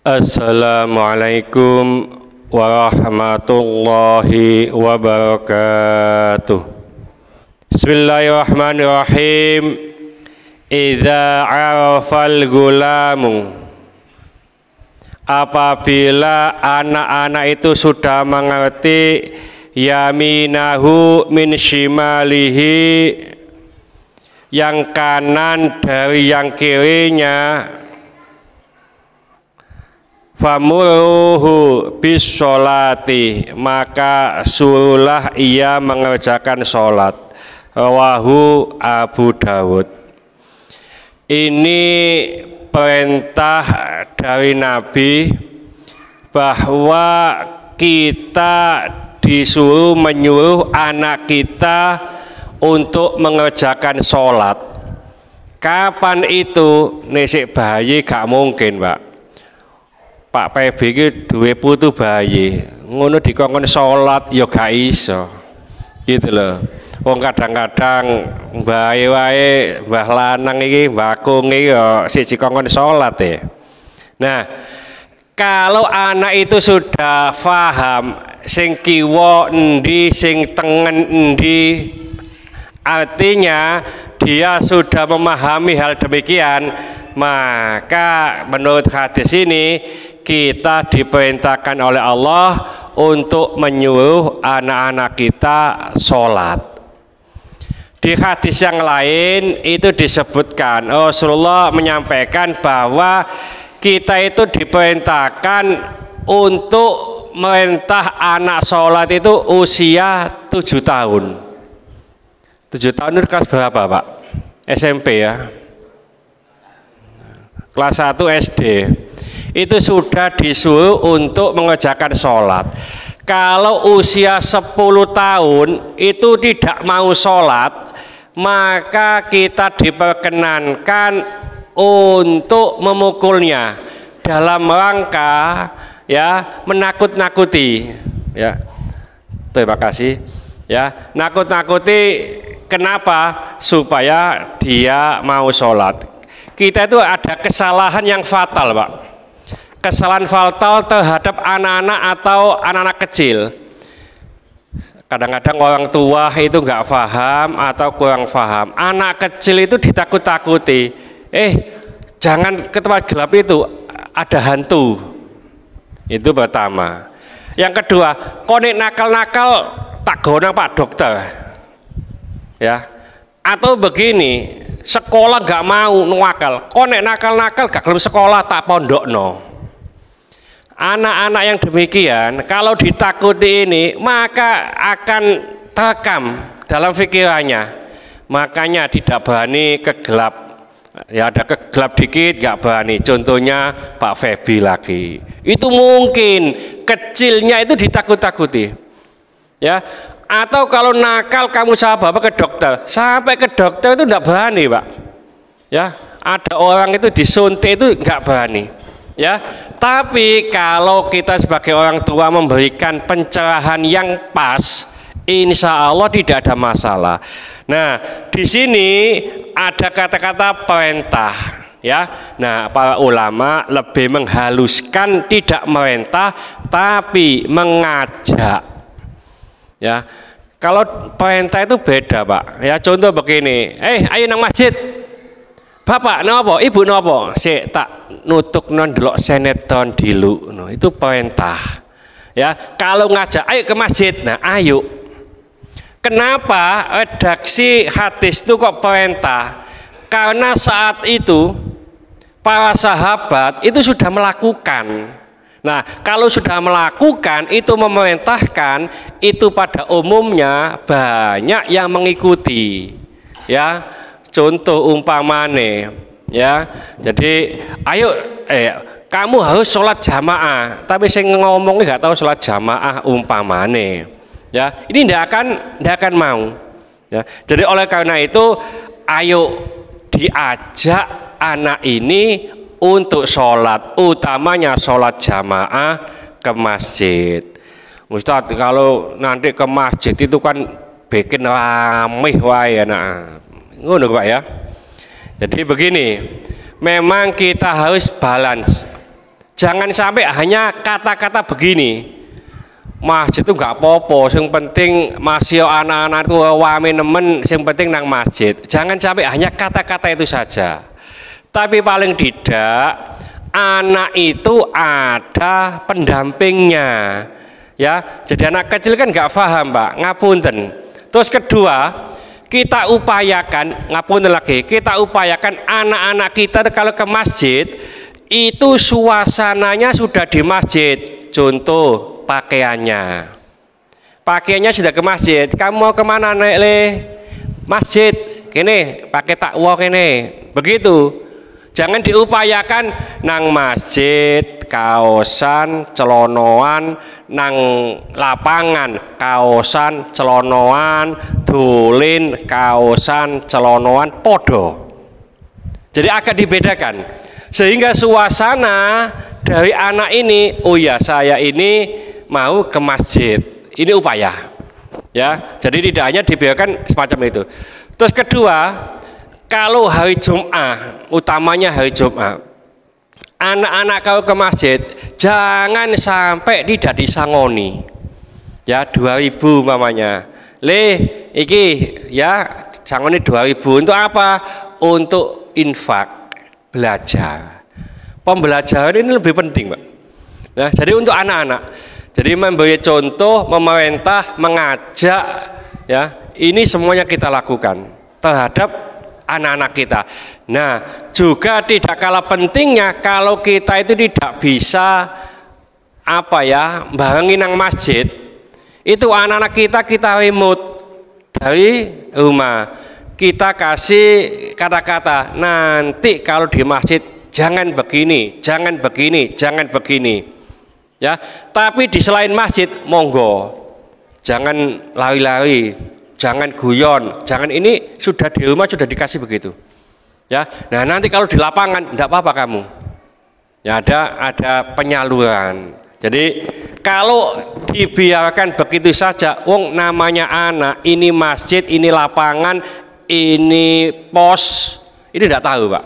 Assalamualaikum warahmatullahi wabarakatuh. Bismillahirrahmanirrahim. Idza arafal gulamu, apabila anak-anak itu sudah mengerti yaminahu min shimalihi, yang kanan dari yang kirinya, famuruhu bisolati, maka suruhlah ia mengerjakan sholat. Rawahu Abu Dawud. Ini perintah dari Nabi bahwa kita disuruh menyuruh anak kita untuk mengerjakan sholat. Kapan itu? Nesik bayi gak mungkin, Pak. Pak PB iki duwe putu bayi, ngono dikongkon salat ya gak iso. Gitu loh. Wong kadang-kadang mbahe wae mbah lanang iki, mbah Kung iki ya siji kongkon salat ya. Nah, kalau anak itu sudah paham sing kiwa endi, sing tengen endi, artinya dia sudah memahami hal demikian, maka menurut hadis ini kita diperintahkan oleh Allah untuk menyuruh anak-anak kita sholat. Di hadis yang lain itu disebutkan, Rasulullah menyampaikan bahwa kita itu diperintahkan untuk merintah anak sholat itu usia 7 tahun. 7 tahun itu kelas berapa, Pak? SMP ya? Kelas 1 SD. Itu sudah disuruh untuk mengerjakan sholat. Kalau usia 10 tahun itu tidak mau sholat, maka kita diperkenankan untuk memukulnya dalam rangka ya menakut-nakuti ya. Terima kasih ya. Nakut-nakuti kenapa? Supaya dia mau sholat. Kita itu ada kesalahan yang fatal, Pak. Kesalahan fatal terhadap anak-anak atau anak-anak kecil. Kadang-kadang orang tua itu nggak paham atau kurang paham. Anak kecil itu ditakut-takuti. Jangan ke tempat gelap itu, ada hantu. Itu pertama. Yang kedua, konek nakal-nakal tak gonang Pak Dokter. Ya. Atau begini, sekolah nggak mau nuwakal. Konek nakal-nakal gak gelem sekolah tak pondokno. Anak-anak yang demikian kalau ditakuti ini maka akan terekam dalam pikirannya, makanya tidak berani ke gelap. Ya ada ke gelap dikit gak berani. Contohnya Pak Febi lagi, itu mungkin kecilnya itu ditakut-takuti ya. Atau kalau nakal kamu bawa ke dokter, sampai ke dokter itu tidak berani, Pak ya. Ada orang itu disuntik itu nggak berani ya. Tapi kalau kita sebagai orang tua memberikan pencerahan yang pas, insya Allah tidak ada masalah. Nah, di sini ada kata-kata perintah ya. Nah, para ulama lebih menghaluskan, tidak merintah tapi mengajak ya. Kalau perintah itu beda, Pak ya. Contoh begini, ayo nang masjid. Bapak nopo, ibu nopo, sik tak nutuk non delok sinetron dilu, no, itu perintah ya. Kalau ngajak ayo ke masjid, nah ayo. Kenapa redaksi hadis itu kok perintah? Karena saat itu para sahabat itu sudah melakukan. Nah, kalau sudah melakukan itu memerintahkan, itu pada umumnya banyak yang mengikuti ya. Contoh umpamane ya, jadi ayo kamu harus sholat jamaah, tapi saya ngomongnya nggak tahu sholat jamaah umpamane ya, ini tidak akan mau ya. Jadi oleh karena itu ayo diajak anak ini untuk sholat, utamanya sholat jamaah ke masjid. Ustadz, kalau nanti ke masjid itu kan bikin ramai wae, nah ngono Pak ya. Jadi begini, memang kita harus balance Jangan sampai hanya kata-kata begini, masjid itu nggak apa-apa, yang penting masih anak-anak itu wame nemen, yang penting nang masjid. Jangan sampai hanya kata-kata itu saja. Tapi paling tidak anak itu ada pendampingnya, ya. Jadi anak kecil kan nggak paham, Pak, ngapunten. Terus kedua, kita upayakan, ngapunten lagi, kita upayakan anak-anak kita kalau ke masjid itu suasananya sudah di masjid. Contoh pakaiannya sudah ke masjid. Kamu mau kemana, Nek Le? Masjid, kene pakai takwa kene, begitu. Jangan diupayakan nang masjid kaosan celonoan, nang lapangan kaosan celonoan, dolin kaosan celonoan, podo. Jadi agak dibedakan sehingga suasana dari anak ini, oh ya saya ini mau ke masjid, ini upaya, ya. Jadi tidak hanya dibiarkan semacam itu. Terus kedua, kalau hari Jumat, utamanya hari Jumat, anak-anak kalau ke masjid jangan sampai tidak disangoni, ya. 2.000 mamanya, iki ya sangoni 2.000 untuk apa? Untuk infak, belajar. Pembelajaran ini lebih penting, Pak. Nah, jadi untuk anak-anak, jadi memberi contoh, memerintah, mengajak, ya, ini semuanya kita lakukan terhadap anak-anak kita. Nah, juga tidak kalah pentingnya kalau kita itu tidak bisa barengi nang masjid, itu anak-anak kita remote dari rumah, kita kasih kata-kata, nanti kalau di masjid jangan begini, jangan begini, jangan begini, ya. Tapi di selain masjid, monggo, jangan lari-lari, jangan guyon, jangan ini sudah di rumah sudah dikasih begitu, ya. Nah nanti kalau di lapangan tidak apa-apa kamu, ya ada penyaluran. Jadi kalau dibiarkan begitu saja, wong namanya anak, ini masjid, ini lapangan, ini pos, ini tidak tahu, Pak.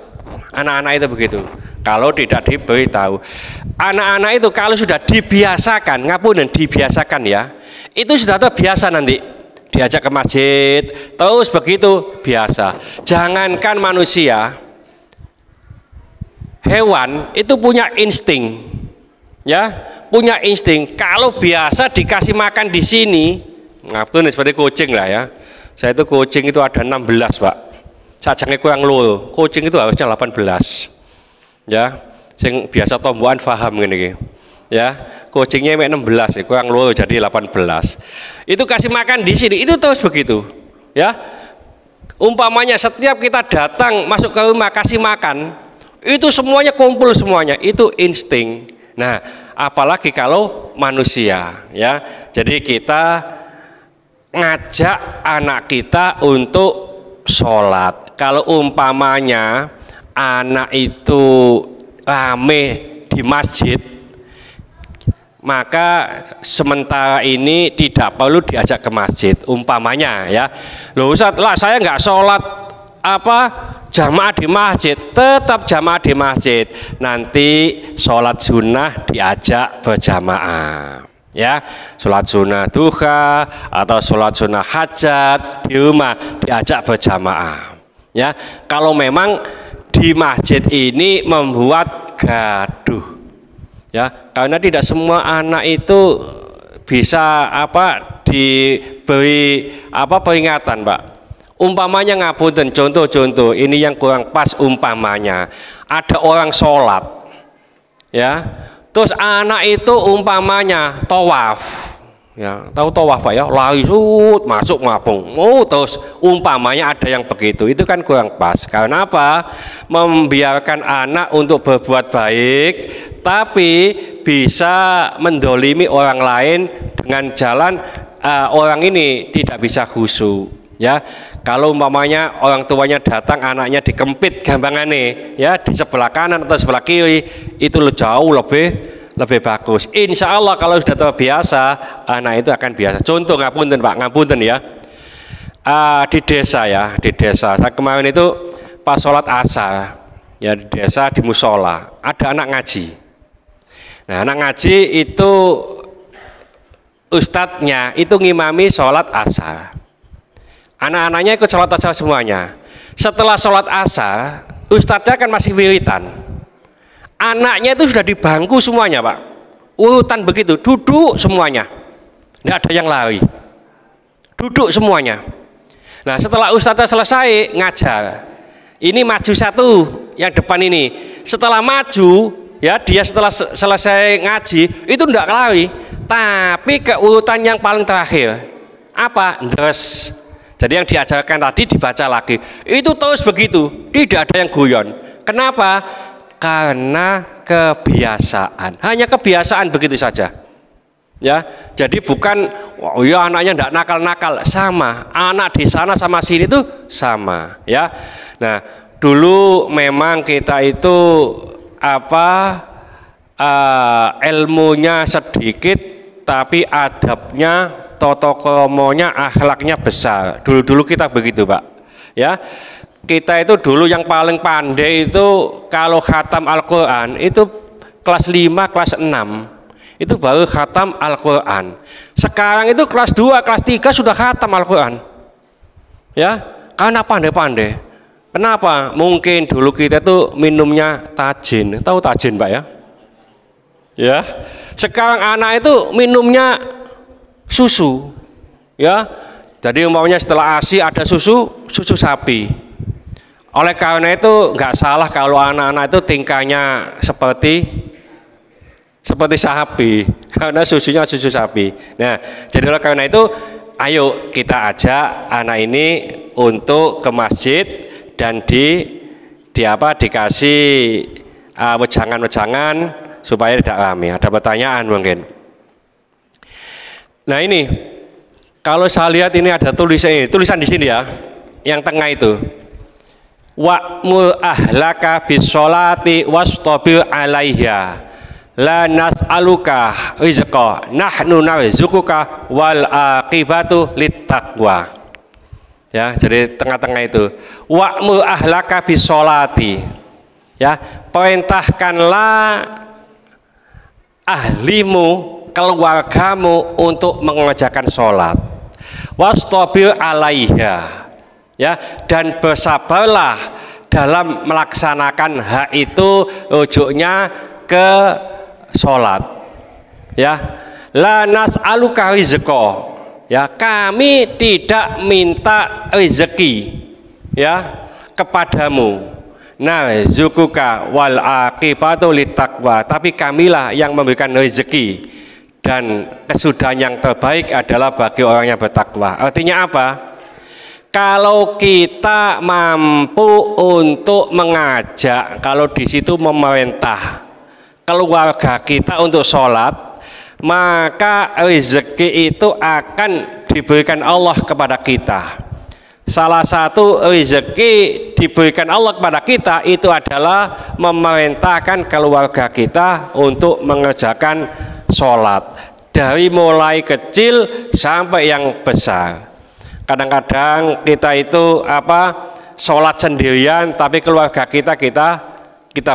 Anak-anak itu begitu. Kalau tidak diberitahu, anak-anak itu kalau sudah dibiasakan, ngapunten dibiasakan ya, itu sudah terbiasa nanti diajak ke masjid, terus begitu biasa. Jangankan manusia, hewan itu punya insting, ya, punya insting. Kalau biasa dikasih makan di sini, ngapunten seperti kucing lah ya. Saya itu kucing itu ada 16, Pak. Sajangnya kurang loro, kucing itu harusnya 18, ya. Sing biasa tombokan paham gini, ya. Kucingnya 16, kurang loro jadi 18. Itu kasih makan di sini, itu terus begitu, ya. Umpamanya setiap kita datang masuk ke rumah kasih makan, itu semuanya kumpul semuanya, itu insting. Nah, apalagi kalau manusia, ya. Jadi kita ngajak anak kita untuk sholat. Kalau umpamanya anak itu rame di masjid, maka sementara ini tidak perlu diajak ke masjid. Umpamanya ya, loh Ustaz, lah saya nggak sholat jamaah di masjid, tetap jamaah di masjid. Nanti sholat sunnah diajak berjamaah, ya, sholat sunnah duha atau sholat sunnah hajat di rumah diajak berjamaah, ya. Kalau memang di masjid ini membuat gaduh, ya, karena tidak semua anak itu bisa diberi peringatan, Pak. Umpamanya ngapunten, contoh ini yang kurang pas, umpamanya ada orang sholat, ya, terus anak itu umpamanya tawaf, ya, tahu tawaf Pak ya, lari masuk ngapung, terus umpamanya ada yang begitu, itu kan kurang pas. Karena apa? Membiarkan anak untuk berbuat baik tapi bisa mendolimi orang lain dengan jalan orang ini tidak bisa khusyuk, ya. Kalau umpamanya orang tuanya datang, anaknya dikempit gampangannya, ya, di sebelah kanan atau sebelah kiri, itu jauh lebih bagus. Insya Allah kalau sudah terbiasa, anak itu akan biasa. Contoh ngapunten Pak, ngapunten ya, di desa ya, di desa. Saya kemarin itu pas sholat asar, ya, di desa di musola, ada anak ngaji. Nah, anak ngaji itu ustadznya itu ngimami sholat asar. Anak-anaknya ikut sholat asar semuanya. Setelah sholat asar, ustadznya kan masih wiritan. Anaknya itu sudah di bangku semuanya, Pak. Urutan begitu, duduk semuanya. Tidak ada yang lari. Duduk semuanya. Nah, setelah ustadznya selesai ngajar, ini maju satu yang depan ini. Setelah maju, ya dia setelah selesai ngaji itu tidak lari, tapi ke urutan yang paling terakhir. Apa? Deres. Jadi yang diajarkan tadi dibaca lagi. Itu terus begitu, tidak ada yang guyon. Kenapa? Karena kebiasaan. Hanya kebiasaan begitu saja. Ya, jadi bukan oh ya anaknya tidak nakal-nakal, sama. Anak di sana sama sini itu sama, ya. Nah, dulu memang kita itu ilmunya sedikit tapi adabnya, tata kramanya, akhlaknya besar. Dulu-dulu kita begitu, Pak. Ya. Kita itu dulu yang paling pandai itu kalau khatam Al-Qur'an itu kelas 5, kelas 6. Itu baru khatam Al-Qur'an. Sekarang itu kelas 2, kelas 3 sudah khatam Al-Qur'an. Ya, karena pandai-pandai. Kenapa? Mungkin dulu kita itu minumnya tajin. Tahu tajin, Pak, ya? Ya. Sekarang anak itu minumnya susu. Ya. Jadi umpamanya setelah ASI ada susu sapi. Oleh karena itu nggak salah kalau anak-anak itu tingkahnya seperti sapi, karena susunya susu sapi. Nah, jadi oleh karena itu ayo kita ajak anak ini untuk ke masjid dan dikasih wejangan-wejangan supaya tidak ramai. Ada pertanyaan mungkin. Nah, ini kalau saya lihat ini ada tulisan di sini ya, yang tengah itu. Wa'mur ahlaka bis-sholati wastabir 'alaiha. La nas'aluka rizqa nahnu narzuquka wal aqibatu littaqwa. Ya, jadi tengah-tengah itu wa'mur ahlaka bisolati, ya, perintahkanlah ahlimu, keluargamu untuk mengerjakan sholat, wastabir 'alaiha, ya, dan bersabarlah dalam melaksanakan hak itu, rujuknya ke sholat, ya. La nas'aluka rizqa, ya, kami tidak minta rezeki, ya, kepadamu. Narzuquka wal aqibatu littaqwa, tapi kamilah yang memberikan rezeki dan kesudahan yang terbaik adalah bagi orang yang bertakwa. Artinya apa? Kalau kita mampu untuk mengajak, kalau di situ memerintah keluarga kita untuk sholat, maka rezeki itu akan diberikan Allah kepada kita. Salah satu rezeki diberikan Allah kepada kita itu adalah memerintahkan keluarga kita untuk mengerjakan sholat, dari mulai kecil sampai yang besar. Kadang-kadang kita itu sholat sendirian, tapi keluarga kita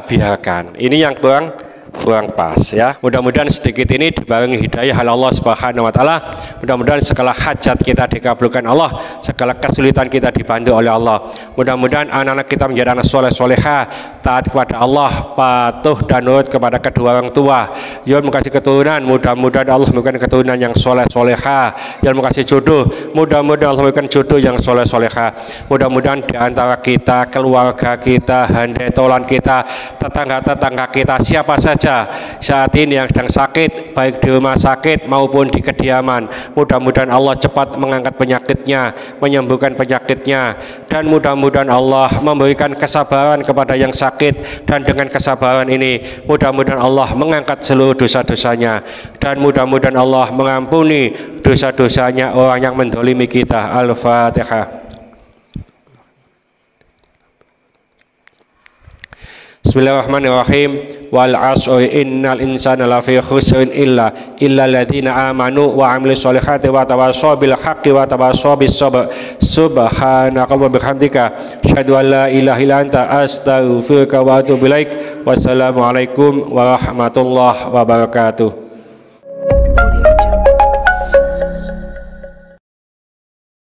biarkan. Ini yang kurang pas, ya. Mudah-mudahan sedikit ini dibarengi hidayah Allah Subhanahu wa taala. Mudah-mudahan segala hajat kita dikabulkan Allah, segala kesulitan kita dibantu oleh Allah. Mudah-mudahan anak-anak kita menjadi anak soleh solehah, taat kepada Allah, patuh dan nurut kepada kedua orang tua. Ya, mengasih keturunan, mudah-mudahan Allah memberikan keturunan yang soleh solehah. Ya, mengasih jodoh, mudah-mudahan Allah memberikan jodoh yang soleh solehah. Mudah-mudahan di antara kita, keluarga kita, handai tolan kita, tetangga-tetangga kita, siapa saja saat ini yang sedang sakit, baik di rumah sakit maupun di kediaman, mudah-mudahan Allah cepat mengangkat penyakitnya, menyembuhkan penyakitnya, dan mudah-mudahan Allah memberikan kesabaran kepada yang sakit, dan dengan kesabaran ini mudah-mudahan Allah mengangkat seluruh dosa-dosanya, dan mudah-mudahan Allah mengampuni dosa-dosanya orang yang mendolimi kita. Al-Fatihah. Bismillahirrahmanirrahim. Wal 'asri innal insana lafi khusrin illa alladziina aamanu wa 'amilus sholihati wa tawassaw bil haqqi wa tawassaw bis sabr. Subhanaka wa bihamdika asyhadu an la ilaha illa anta astaghfiruka wa atubu ilaik. Wassalamualaikum warahmatullahi wabarakatuh.